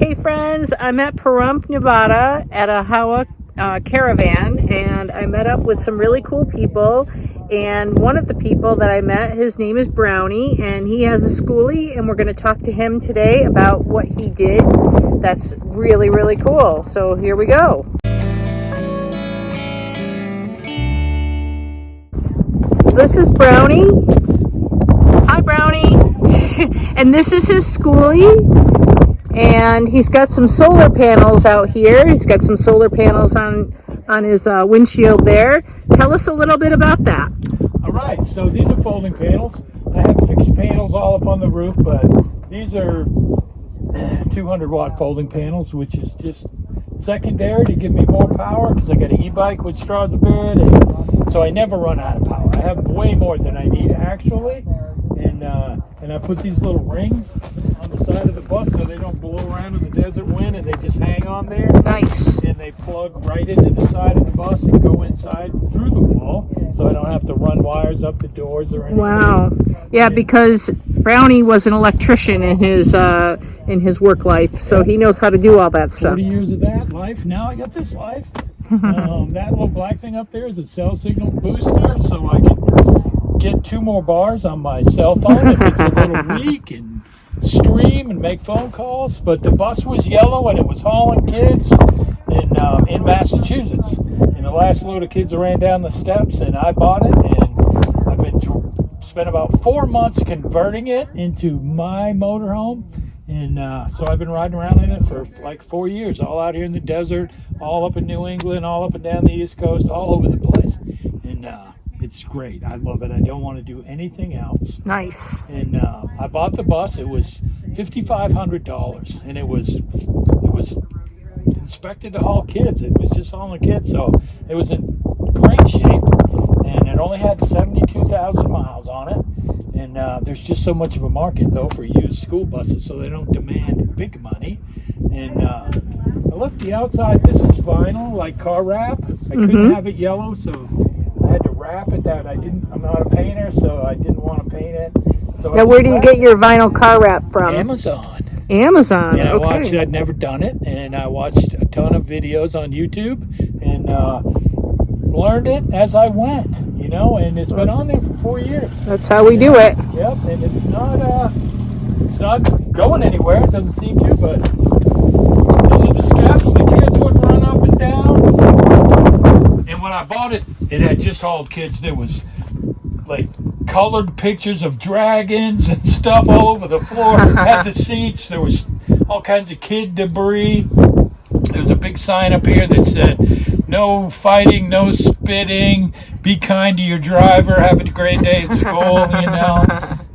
Hey friends, I'm at Pahrump, Nevada at a Hawa caravan, and I met up with some really cool people. And one of the people that I met, his name is Brownie, and he has a schoolie, and we're going to talk to him today about what he did. That's really, really cool. So here we go. So this is Brownie. Hi, Brownie. And this is his schoolie. And he's got some solar panels out here. He's got some solar panels on his windshield there. Tell us a little bit about that. All right, so these are folding panels. I have fixed panels all up on the roof, but these are 200 watt folding panels, which is just secondary to give me more power because I got an e-bike which draws a bit, and so I never run out of power. I have way more than I need actually, and I put these little rings on the side of the bus so they don't blow around in the desert wind, and they just hang on there. Nice. And they plug right into the side of the bus and go inside through the wall, so I don't have to run wires up the doors or anything. Wow. Yeah, because Brownie was an electrician in his work life, so he knows how to do all that stuff. 40 years of that life. Now I got this life. That little black thing up there is a cell signal booster, so I can get 2 more bars on my cell phone if it's a little weak, and stream and make phone calls. But the bus was yellow and it was hauling kids in Massachusetts, and the last load of kids ran down the steps, and I bought it, and I've been spent about 4 months converting it into my motorhome, and so I've been riding around in it for like 4 years, all out here in the desert, all up in New England, all up and down the East Coast, all over the place, and it's great. I love it. I don't want to do anything else. Nice. And I bought the bus. It was $5,500, and it was inspected to haul kids. It was just hauling kids, so it was in great shape, and it only had 72,000 miles on it. And there's just so much of a market though for used school buses, so they don't demand big money. And I left the outside. This is vinyl, like car wrap. I couldn't have it yellow, so I had to wrap it that I'm not a painter, so I didn't want to paint it. So now, where do you get your vinyl car wrap from? Amazon. Amazon. And I Okay. watched it. I'd never done it, and I watched a ton of videos on YouTube, and learned it as I went. And it's been on there for 4 years. That's how we do it. Yep, and it's not going anywhere. It doesn't seem to, but these are the steps the kids would run up and down. And when I bought it, it had just hauled kids. There was like colored pictures of dragons and stuff all over the floor. Had the seats. There was all kinds of kid debris. There was a big sign up here that said, "No fighting, no spitting, be kind to your driver, have a great day at school,"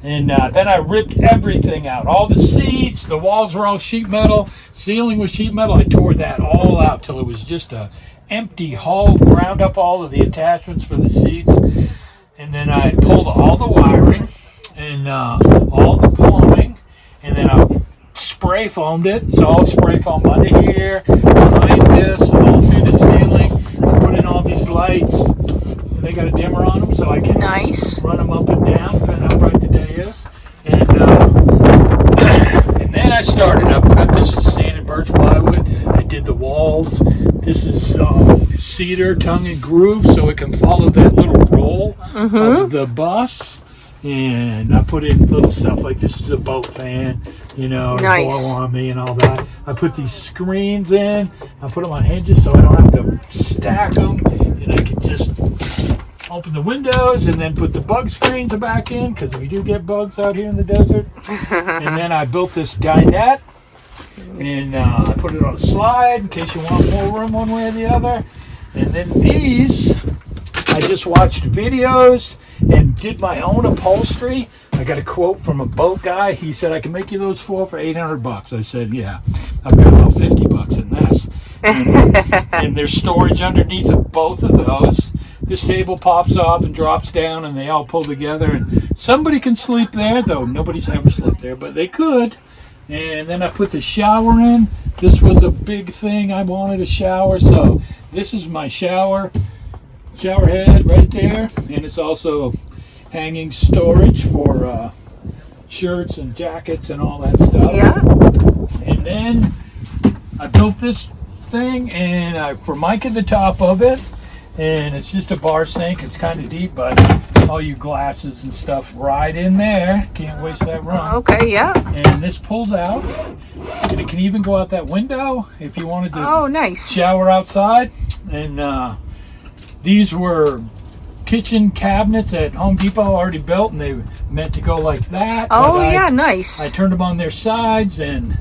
And then I ripped everything out. All the seats, the walls were all sheet metal, ceiling was sheet metal. I tore that all out till it was just a empty hull, ground up all of the attachments for the seats. And then I pulled all the wiring and all the plumbing, and then I spray foamed it. It's all spray foam under here, behind this, all through the ceiling. I put in all these lights, and they got a dimmer on them, so I can run them up and down, depending on how bright the day is. And then I started. I put this is sanded birch plywood. I did the walls. This is cedar tongue and groove, so it can follow that little roll of the bus. And I put in little stuff like this is a boat fan, blow on me and all that. I put these screens in. I put them on hinges so I don't have to stack them, and I can just open the windows and then put the bug screens back in, because we do get bugs out here in the desert. And then I built this dinette, and I put it on a slide in case you want more room one way or the other. And then these, I just watched videos and did my own upholstery. I got a quote from a boat guy. He said, "I can make you those for $800. I said, "Yeah, I've got about $50 in this." And there's storage underneath of both of those. This table pops off and drops down, and they all pull together. And somebody can sleep there, though nobody's ever slept there, but they could. And then I put the shower in. This was a big thing. I wanted a shower, so this is my shower head right there, and it's also hanging storage for shirts and jackets and all that stuff. Yeah. And then I built this thing, and I formicated the top of it, and it's just a bar sink. It's kind of deep, but all your glasses and stuff right in there. Can't waste that run. Okay, yeah. And this pulls out, and it can even go out that window if you wanted to. Oh, nice. Shower outside. And these were kitchen cabinets at Home Depot already built, and they were meant to go like that. Oh, yeah, nice. I turned them on their sides and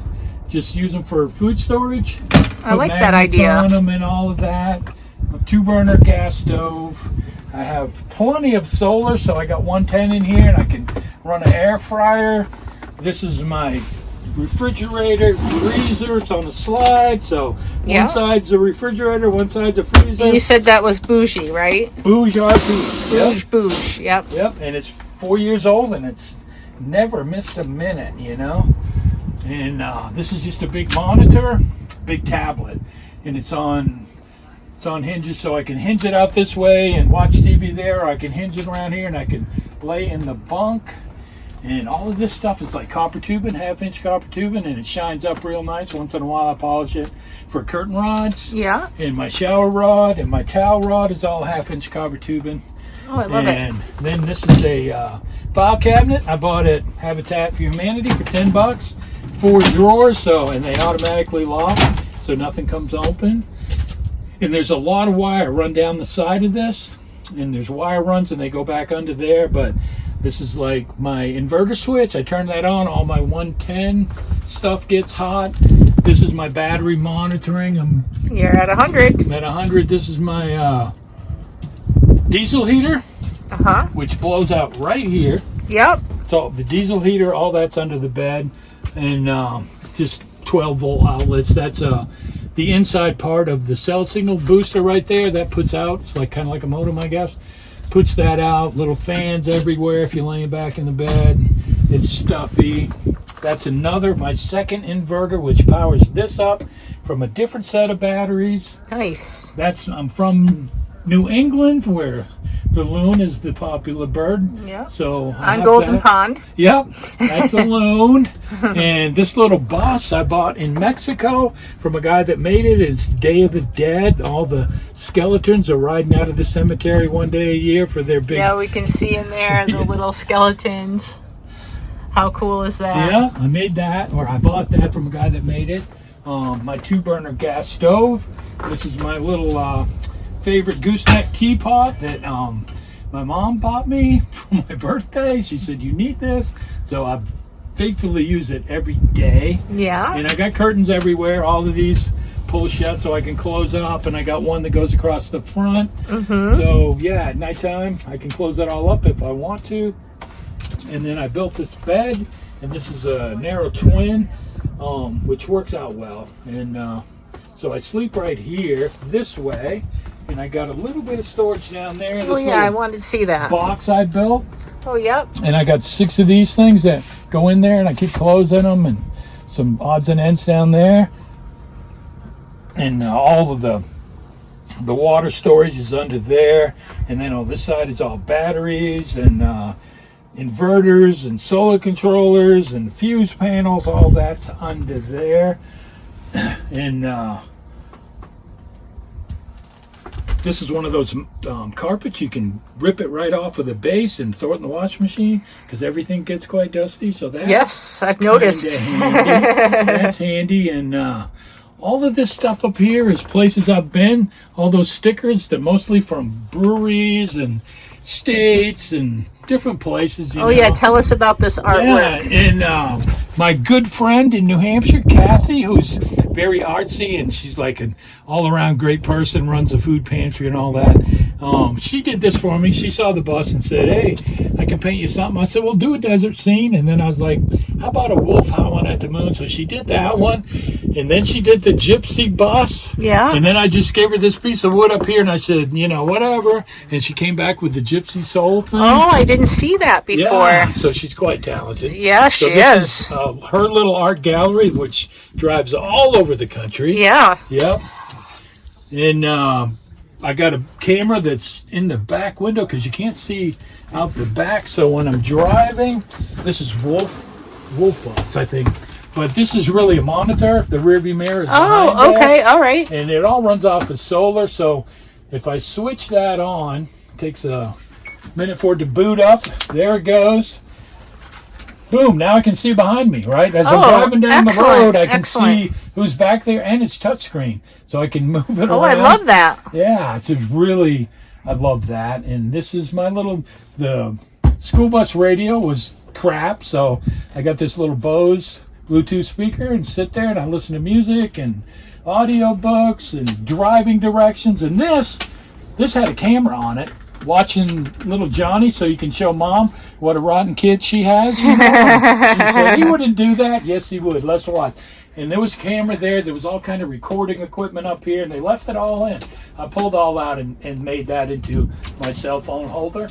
just use them for food storage. I like that idea. On them and all of that. A 2-burner gas stove. I have plenty of solar, so I got 110 in here, and I can run an air fryer. This is my refrigerator, freezer. It's on a slide, so one side's the refrigerator, one side's the freezer. And you said that was bougie, right? Bougie RP. Bougie, bougie, yep. Yep, and it's 4 years old, and it's never missed a minute, you know? And this is just a big monitor, big tablet, and it's on hinges, so I can hinge it out this way and watch TV there, or I can hinge it around here, and I can lay in the bunk. And all of this stuff is like copper tubing, 1/2-inch copper tubing, and it shines up real nice. Once in a while I polish it for curtain rods. Yeah. And my shower rod and my towel rod is all 1/2-inch copper tubing. Oh, I love it. And then this is a file cabinet I bought at Habitat for Humanity for $10. 4 drawers, and they automatically lock, so nothing comes open. And there's a lot of wire run down the side of this, and there's wire runs, and they go back under there. But this is like my inverter switch. I turn that on, all my 110 stuff gets hot. This is my battery monitoring. You're at 100. I'm at 100. This is my diesel heater, which blows out right here. Yep. So the diesel heater, all that's under the bed, and just 12-volt outlets. That's the inside part of the cell signal booster right there. That puts out, it's like kind of like a modem, I guess. Puts that out. Little fans everywhere if you're laying back in the bed. It's stuffy. That's my second inverter, which powers this up from a different set of batteries. Nice. I'm from New England, where the loon is the popular bird. Yeah. So on Golden Pond. Yep, that's a loon. And this little bus I bought in Mexico from a guy that made it. It's Day of the Dead. All the skeletons are riding out of the cemetery one day a year for their big... Yeah, we can see in there the little skeletons. How cool is that? Yeah, I made that, or I bought that from a guy that made it. My 2-burner gas stove. This is my little favorite gooseneck teapot that my mom bought me for my birthday. She said, you need this. So I faithfully use it every day. Yeah. And I got curtains everywhere. All of these pull shut so I can close up, and I got one that goes across the front. So yeah, at nighttime I can close that all up if I want to. And then I built this bed, and this is a narrow twin, which works out well. And so I sleep right here this way, and I got a little bit of storage down there. Oh yeah, I wanted to see that box I built. Oh yep. And I got 6 of these things that go in there, and I keep clothes in them, and some odds and ends down there. And all of the water storage is under there, and then on this side is all batteries and inverters and solar controllers and fuse panels. All that's under there. And this is one of those carpets you can rip it right off of the base and throw it in the washing machine, because everything gets quite dusty. So that, yes, I've noticed. That's handy. And all of this stuff up here is places I've been. All those stickers, they're mostly from breweries and states and different places. You know. Yeah, tell us about this artwork. Yeah, and my good friend in New Hampshire, Kathy, who's very artsy, and she's like an all-around great person, runs a food pantry and all that. She did this for me. She saw the bus and said, hey, I can paint you something. I said, well, do a desert scene. And then I was like, how about a wolf howling at the moon? So she did that one. And then she did the gypsy bus. Yeah. And then I just gave her this piece of wood up here, and I said, you know, whatever. And she came back with the gypsy soul thing. Oh, I didn't see that before. Yeah, so she's quite talented. Yeah, she is. Her little art gallery, which drives all over the country. Yeah. Yep. And I got a camera that's in the back window because you can't see out the back. So when I'm driving, this is Wolf Box, I think. But this is really a monitor. The rear view mirror is behind Oh, okay, all right. and it all runs off of solar. So if I switch that on, it takes a minute for it to boot up. There it goes. Boom, now I can see behind me, right? As I'm driving down the road, I can see who's back there, and it's touchscreen, so I can move it around. Oh, I love that. Yeah, it's really, I love that. And this is my the school bus radio was crap, so I got this little Bose Bluetooth speaker and sit there and I listen to music and audio books and driving directions. And this had a camera on it, watching little Johnny, so you can show mom what a rotten kid she has. You know? She said he wouldn't do that. Yes, he would. Let's watch. And there was a camera there. There was all kind of recording equipment up here, and they left it all in. I pulled all out and made that into my cell phone holder.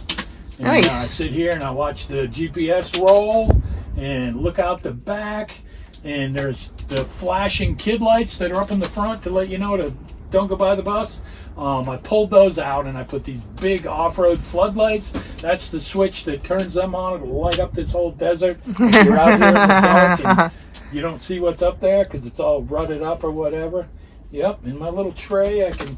And nice. I sit here and I watch the GPS roll and look out the back. And there's the flashing kid lights that are up in the front to let you know to don't go by the bus. I pulled those out and I put these big off-road floodlights. That's the switch that turns them on. It'll light up this whole desert. If you're out here in the dark and you don't see what's up there because it's all rutted up or whatever. Yep, in my little tray I can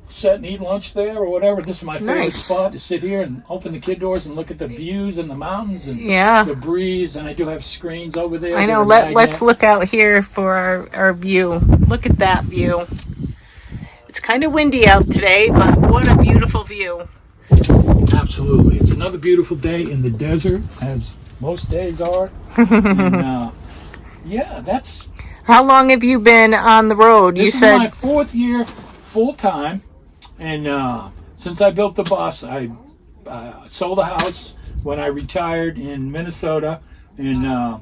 sit and eat lunch there or whatever. This is my favorite spot to sit here and open the kid doors and look at the views and the mountains and the breeze. And I do have screens over there. I know. Let's look out here for our view. Look at that view. It's kind of windy out today, but what a beautiful view. Absolutely. It's another beautiful day in the desert, as most days are. And, yeah, that's... How long have you been on the road? This is my 4th year full time. And since I built the bus, I sold a house when I retired in Minnesota and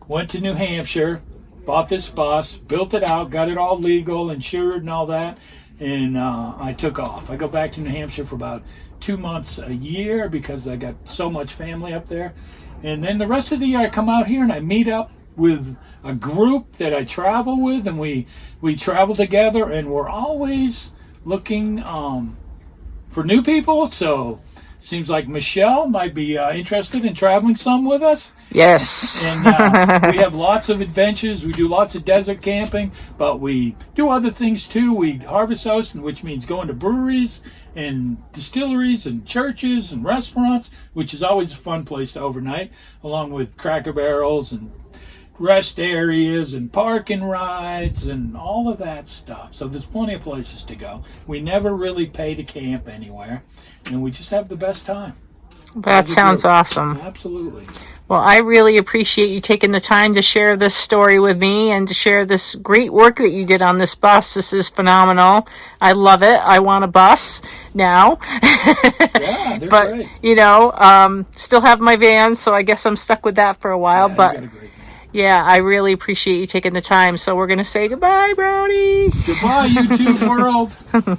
went to New Hampshire, bought this bus, built it out, got it all legal, insured and all that, and I took off. I go back to New Hampshire for about 2 months a year because I got so much family up there. And then the rest of the year I come out here and I meet up with a group that I travel with, and we travel together, and we're always looking for new people. So seems like Michelle might be interested in traveling some with us. Yes. And we have lots of adventures. We do lots of desert camping, but we do other things too. We harvest host, which means going to breweries and distilleries and churches and restaurants, which is always a fun place to overnight, along with Cracker Barrels and rest areas and parking rides and all of that stuff. So there's plenty of places to go. We never really pay to camp anywhere, and we just have the best time. That sounds awesome. Absolutely. Well, I really appreciate you taking the time to share this story with me and to share this great work that you did on this bus. This is phenomenal. I love it. I want a bus now. Yeah, they're but, great. you know, still have my van, so I guess I'm stuck with that for a while. Yeah, but yeah, I really appreciate you taking the time. So we're going to say goodbye, Brownie. Goodbye, YouTube world.